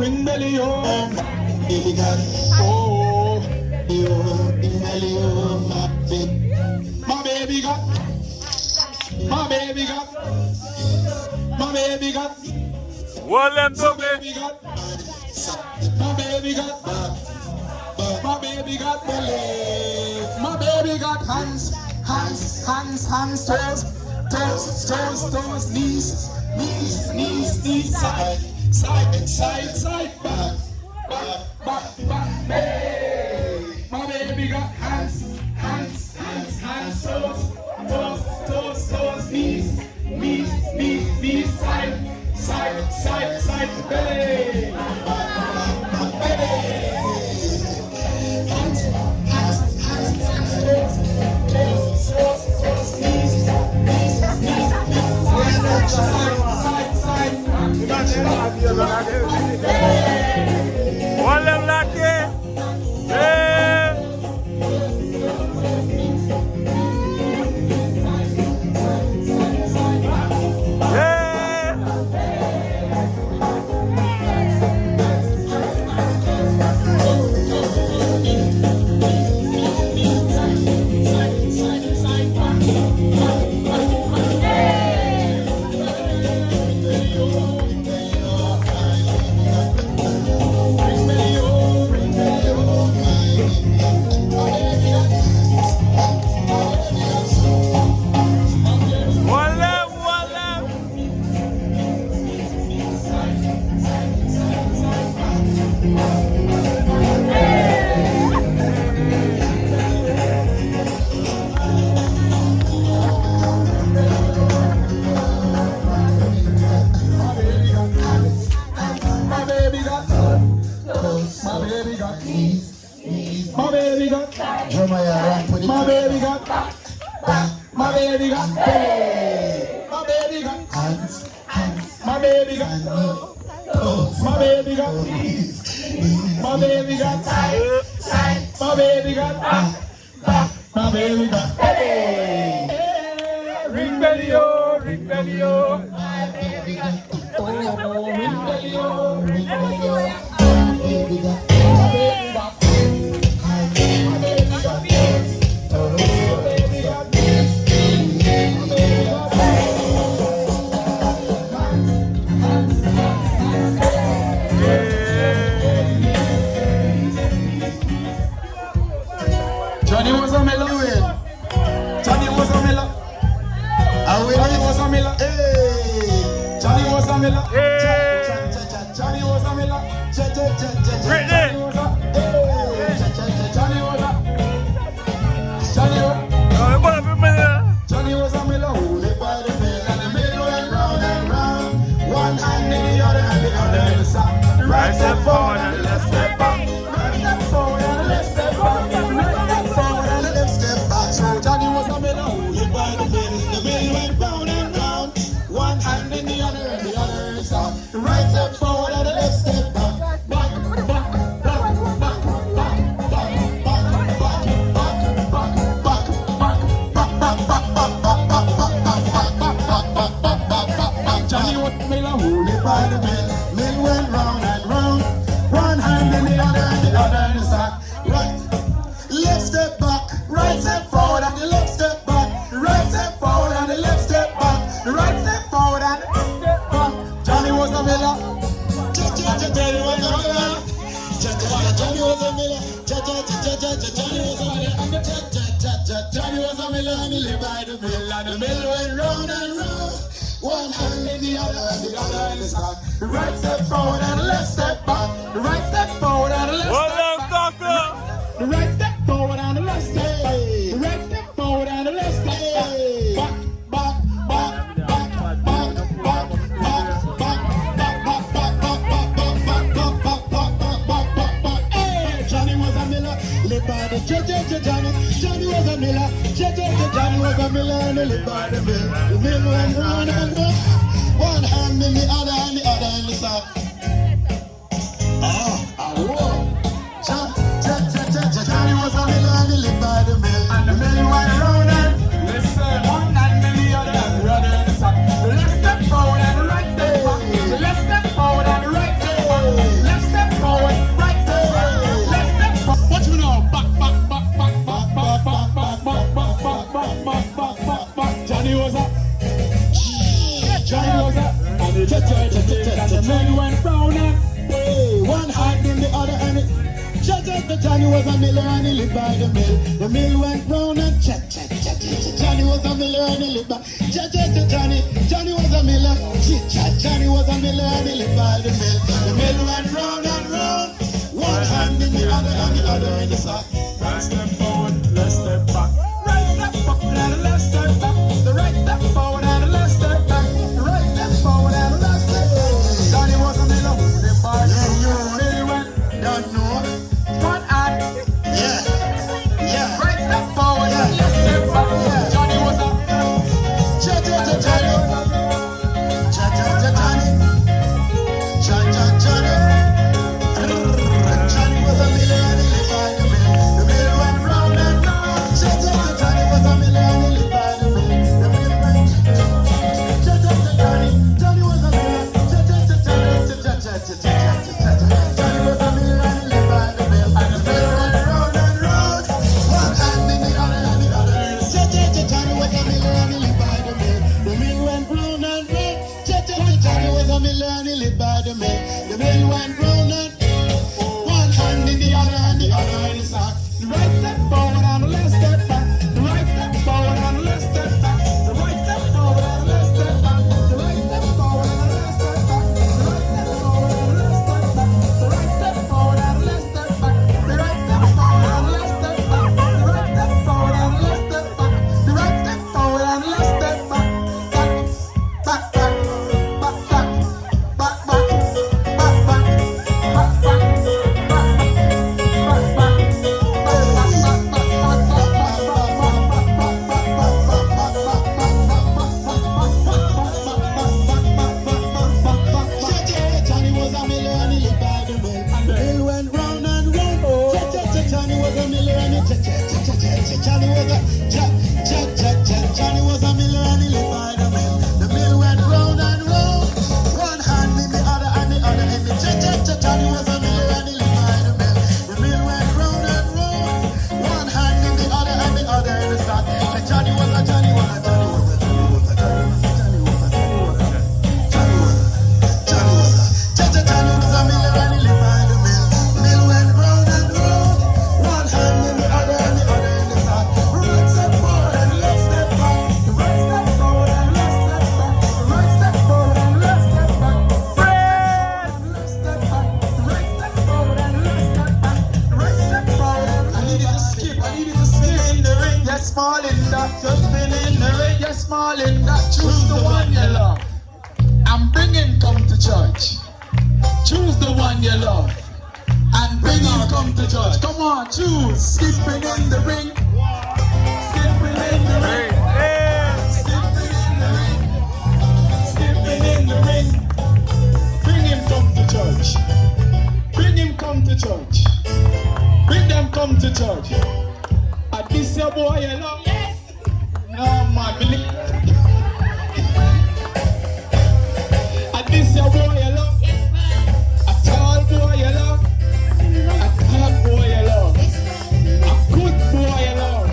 ring belly, oh. Baby got, oh, ring belly, oh, my baby got, my baby got, my baby got, Well, them my baby got, my baby got, my baby got belly, my baby got hands, hands, hands, hands, toes, toes, toes, toes, knees, knees, knees, knees, side, side, side, side, back, back, back, back, hey. My baby got hands, hands, hands, hands, toes, toes, toes, toes, knees, knees, knees, knees, side, side, side, side, belly, belly. Hands, hands, hands, hands, toes, toes, toes, toes, knees, knees, knees, knees, side, side, side. Well, them lucky. Yeah. Yeah. My baby got, my baby got belly. My baby got hands, hands. My baby got toes. My baby got knees. My baby got side, side. My baby got back, back. My baby got belly. Ring belly, oh, ring belly, oh. My baby got oh, ring belly, oh, ring belly, oh. My baby got, my baby got. Johnny was a miller. Johnny was a miller. Johnny was a miller. Johnny was a miller. Johnny was a miller. Johnny was a. Johnny was a miller who lived by the mill, and the mill went round and round. One hand in the other, and the other in the south. The right step forward and the left step back. Right step forward and the left step back. Right step forward and the left step back. So Johnny was a miller who lived by the mill. The mill went round and round. One hand in the other, and the other in the south. The right step forward and the left step back. Back, back, back, back, back, back, back, back, back, back, back, back. Johnny was a miller who lived by the mill. Mill went round and round. One hand in the other and the other in the sack. Right, left step back. Right step forward and the left step back. Right step forward and the left step back. The right step forward and the left step back. Johnny was a miller. Johnny was a miller. Johnny was a miller. Johnny was a miller. Johnny was a miller and he lived by the mill. And the mill went round and round. One hand in the other and the other in the sack. The right step forward and the left step back. The right step forward and the left step back. The right step forward and the left step back. The right step forward and the left step back. Back, back, back, back, back, back, back, back, back, back, back, back, back, back, back, back, back. Hey, Johnny was a miller, lived by the Johnny was a miller, Johnny was a miller and he lived by the mill. The mill went round and round. One hand in the other and the other in the south. Johnny was a miller and he lived by the mill. And the mill went round and listen. One hand in the other and the other in the south. The left step forward and the right step back. The left step forward and the right step back. Johnny was a miller and he lived by the mill. The mill went round and cha cha cha cha. Johnny was a miller and he lived by cha cha cha. Johnny was a miller. Johnny was a miller and he lived by the mill. The mill went round and round. One hand in the other and the other in the sack. Right step forward, left step back. Right step forward and the left step back. The right step forward and the left step back. The right step forward and the left step back. Johnny was a miller. The bar mill went down north. One hand. Yeah. Yeah. Right step forward and left step back. Johnny was a Johnny. Johnny was a miller and he lived by the mill. The mill went round and round. Johnny was a miller and he lived by the mill. The mill went Johnny was a miller. Johnny was a miller and he lived by the mill. And the mill went round and round. One hand in the other and the other. Johnny was a miller and he lived by the mill. The mill went round and round. Johnny was a miller and he lived by the mill. The mill went round and one hand in the other and the other in the sack. The right step forward and the left step back. The right step forward and the left step back. The right step forward and the left step back. The right step forward and the left step back. The right step forward and the left step back. The right step forward and the left step back. The right step forward and the left step back. The right step forward and the left step back. The right step forward and the left step back. Back, back, back, back, back, back, back, back, back, back, back. Johnny was a miller and he lived by the mill. The mill went round and round. Johnny was a miller and he Johnny was a miller and he lived by the mill. The mill went round and round. One hand in the other and the other in the Johnny was a miller and he lived by the mill. The mill went round and round. One hand in the other and the other in the sack. Johnny was a Johnny was a Johnny was a Johnny was a Johnny was a Johnny was a Johnny was a Johnny was a Johnny was a miller and he lived by the mill. The mill went round and round. One hand in the other and the other in the sack. Right step forward and left step back. The right step forward and left step back. The right step forward and left step back. Left step back. The right step forward and left step back. The right step forward and I needed to skip. I needed to skip in the ring. Yes, small in that. Just been in the ring. Yes, small in that. Choose the one you love. And bring him come to church. Choose the one you love. And bring him come to church. Come on, choose. Skipping in the ring. Skipping in the ring. Skipping in the ring. Skipping in the ring. Bring him come to church. Bring him come to church. Bring them come to church. At this your boy you love? Yes. No man, at this your boy you love? A tall boy you love? A tall boy you love? A good boy you love?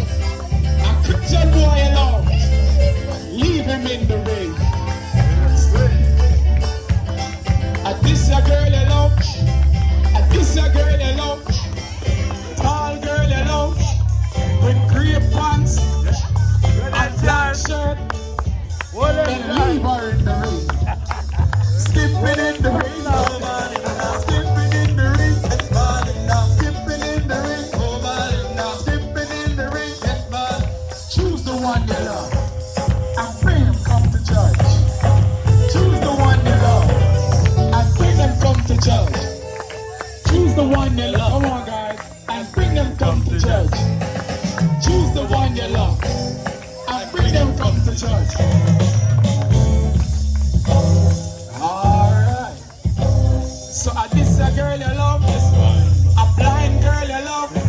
A Christian boy you love? Leave him in the ring. At this your girl you love? At this your girl you love? Tall girl you love? With grey pants and black shirt. Then leave her in the ring. Skipping in the ring. Skipping in the ring. Skipping in the ring. Skipping in the ring. Choose the one you love. And bring him come to church. Choose the one you love. And bring them come to church. Choose the one you love. Come on guys. And bring them come to church. Choose the one you love. And bring them come to church. Alright. So are this a girl you love? A blind girl you love? A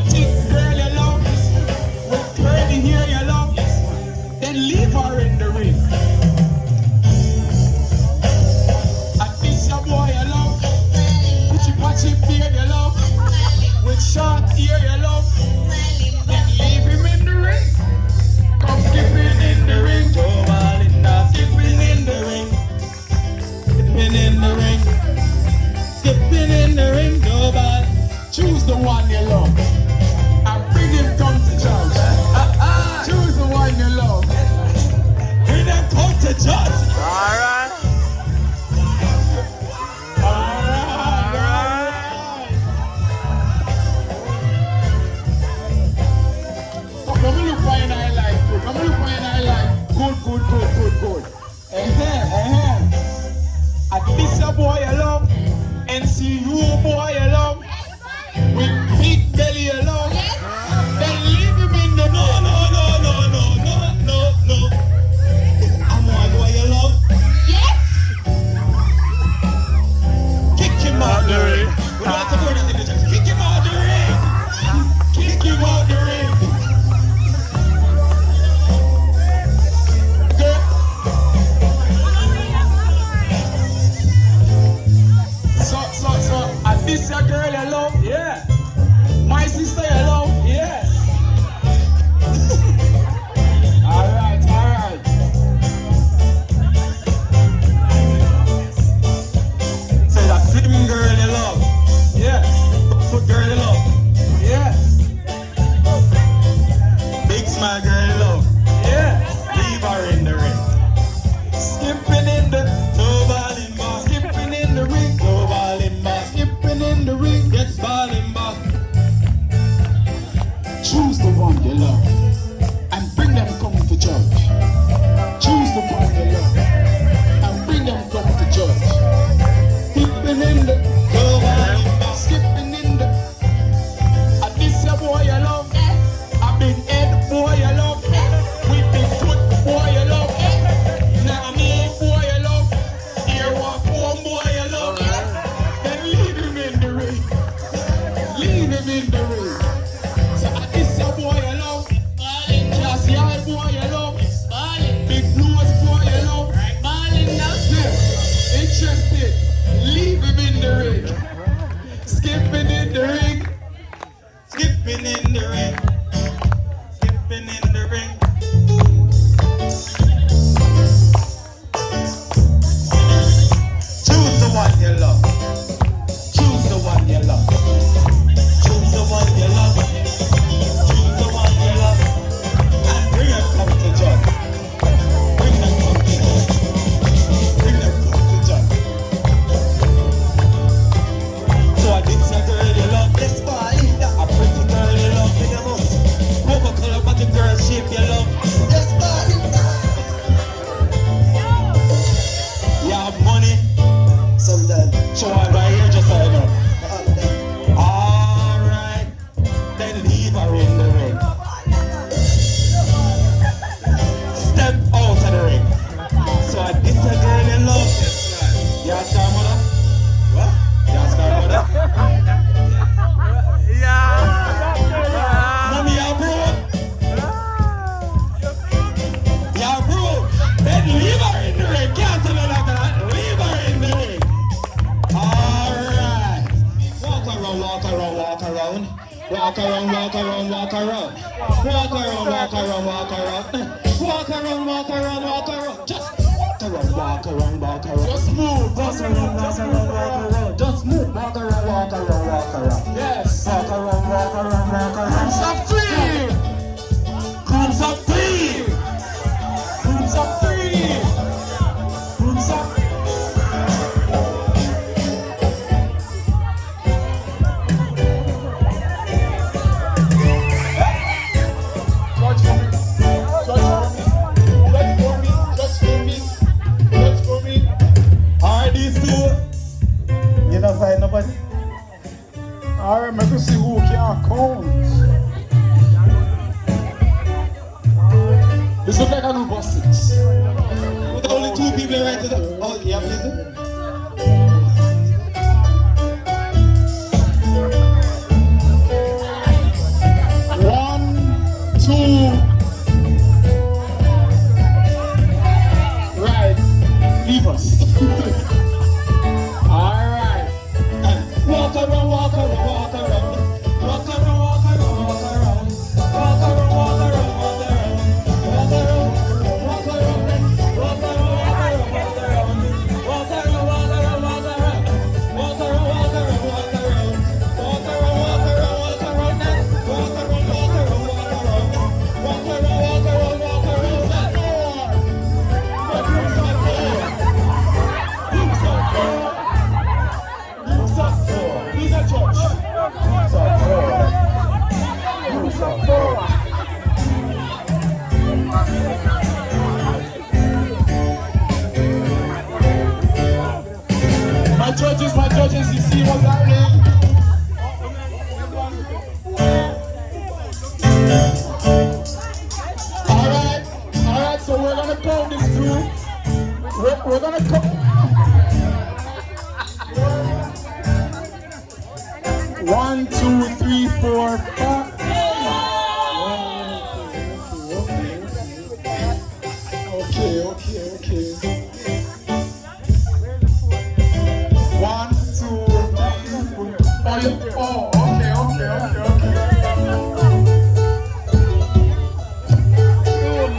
thick girl you love? With curly hair you love? Then leave her in the ring. A this a boy you love? Patchy beard you love? With short hair you love? Then leave him in the ring. Come skipping in the At this a boy you love, NCU boy you love, with big belly you love, then leave him in the no. I'm one boy you love. Yes. Kick him out the ring. We don't have to go into the church. Kick him out the ring. Kick him out the ring. So, at this your girl you love? Yeah. My sister you love? Yes. Alright. Say that slim girl you love? Yes. Foot girl you love? Yes. Big smile girl you love? Yes. Leave her in the ring. Skipping in the no ball in bar. Skipping in the ring. No ball in bar. Skipping in the ring. Gets ball in bar. Choose the one you love and bring them come to church. Choose the one you love and bring them come to church. Skipping in the no ball in bar. Skipping in the. And this your boy you love. A big head boy you love. With big foot boy you love. Now me boy you love. Here walk one boy you love. Then leave him in the ring. Leave him in the ring. So this your boy you love. Classy eye boy you love. Big nose boy you love. Yeah. Interested. Leave him in the ring. Skipping in the ring. Skipping in the ring. Skipping in the ring. Choose the one you love. Choose the one you love. Choose the one you love. Choose the one you love. And bring them come to church. Bring them come to church. Bring them come to church. So I did say girl you love this boy. A pretty girl you love with the most. Coca color but the girl shape you love. This boy. You have money. Sometimes. Show her right here just so you know. Alright. Then leave her in the ring. Step out of the ring. So I did the girl you love. You ask her mother? What? You ask her mother? Yeah. Mommy, you're broke. You're broke. Then leave her in the ring. Can't tell her like that. Leave her in the ring. Alright. Walk around. Walk around. Walk around. Walk around. Walk around. Walk around. Walk around. Walk around. Walk around. Walk around. Walk around. Walk around. Just walk around. Walk around. Walk around. Just move. Walk around. Walk around. Walk around. Just move. Walk around. Walk around. Walk around. Yes. Walk around. Walk around. Walk around. Groups of three. Groups of three. Groups of three. Groups of. Just for me. Alright, these two. You don't find nobody. Alright, make us see who can count. This looks like a new bus six. With only two people right to the. Oh, yeah, please. One, two. Right. Leave us. Alright. Walk around, walk around, walk around. Walk around, walk around, walk around. Walk around, walk around, walk around. Walk around, walk around, walk around, walk around, walk around, walk around. my judges, you see what's happening? Alright, so we're gonna count this group. We're gonna count. 1, 2, 3, 4, 5. Okay. 1, 2, 3, 4. Oh, okay.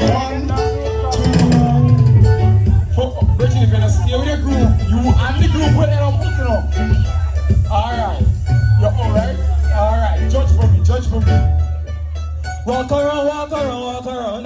1, 2, 4. Bridget, if you're gonna stay with your group, you and the group will end up picking up. Alright. You're alright? Alright. Judge for me. Walk around.